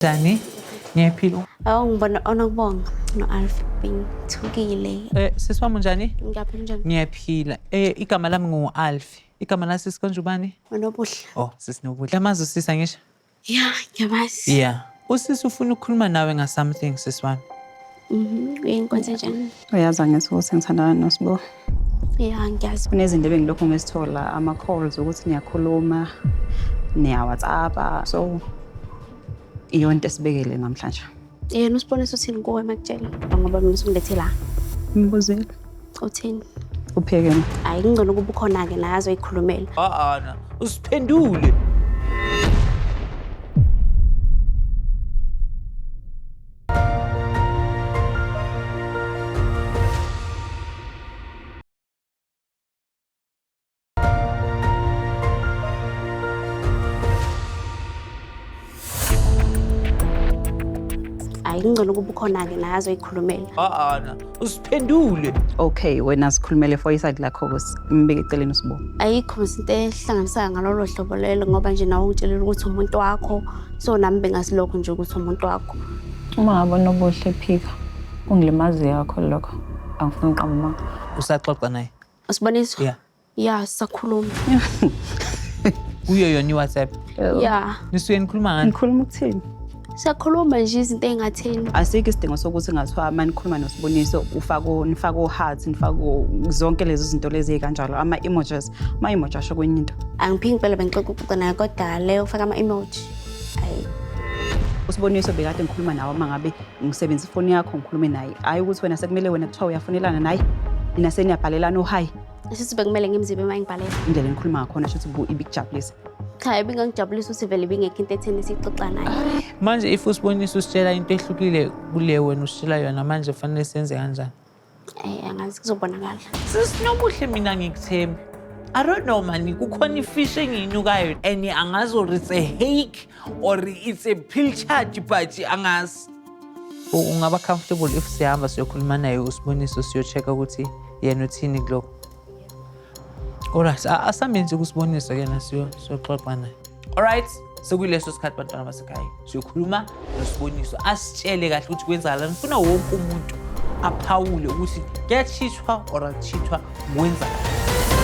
Dani, ngiyaphila. Ngibona onokubonga no-Alf bengithukile. Sisi wami unjani? Ngiyaphila njani? Ngiyaphila. Igama lami ngu-Alf. Igama la sisi konje ubani? Unobuhle. Oh, sisi Nobuhle. Yamazi usisa ngisho? Ya, ngiyamazi. Yeah. Usisi ufuna ukukhuluma nawe nga-something sisi wami. Uyinkonzo njani? Uyazi angithi ukuthi ngithandana noSibo. Ya, ngiyazi. Kunezinto ebengilokhu ngisithola ama-calls ukuthi niyakhuluma, niya-WhatsApp-a. So, iyo nto esibekele namhlanje. Yena usibonisa uthini kuwe makutshela ngoba mina usungilethe la. Ngibuzile. Uthini? Upheke na. Hayi kungcono ukuba ukhona-ke naye azoyikhulumela. Na. Usiphendule. Hayi kungcono ukuba ukhona-ke naye azoyikhulumela. Na. Usiphendule. Okay, wena sikhulumele for iside lakho ngibeke eceleni uSibo. Ayikho izinto ehlanganisayo ngalolo hlobo lelo ngoba nje nawe ungitshelile ukuthi umuntu wakho. So nami bengasilokho nje ukuthi umuntu wakho. Uma ngabe Nobuhle phika, kungilimazi yakho lokho. Angifuni uqamba. Usaxoxa naye? Usibonisa? Yeah. Ya, sakhuluma. Kuyo yona i-WhatsApp. Ya. Nisuke nikhuluma ngani? Ngikhuluma ukuthini? Siyakhuluma nje izinto ey'ngatheni. Asikho isidingo sokuthi ngathiwa manje nikhuluma noSiboniso nifako hearts, nifako zonke lezi zinto lezi kanjalo ama-emojis. Ama-emoji asho kwenye into. Angiphiki impela bengixoxa naye kodwa leyo ufaka ama-emoji. Hayi. uSiboniso bekade ngikhuluma nawe uma ngabe ngisebenzisa ifoni yakho ngikhulume naye. Hayi ukuthi wena sekumele wena kuthiwa uyafonelana naye. Nina seniyabhalelana uhayi. Asithi bekumele ngimzibe uma ngibhalela. Indlela engikhuluma ngakhona shuthi ibikujabulisa. Cha, ebingangijabulisa ukuthi vele bingekho into etheni sixoxa naye. Manje if usibonisa usitshela into ehlukile kule wena usitshela yona manje kufanele senze kanjani? Angazi kuzobonakala. Sisi Nobuhle mina ngikuthemba. I don't know man, kukhona ifish engiyinukayo and angazi or it's a hake or it's a pill charge but angazi. Ungaba comfortable if siyahamba siyokhuluma naye usibonisa siyochecka ukuthi yena uthini kuloko. Alright, asamenze ukusibonisa yena siyoxoxa naye. Alright, sekuyileso sikhathi bantwana basekhaya. Siyokhuluma noSiboniso asitshele kahle ukuthi kwenzakalani. Ngifuna wonke umuntu aphawule ukuthi kuyachithwa or achithwa kwenzakalani.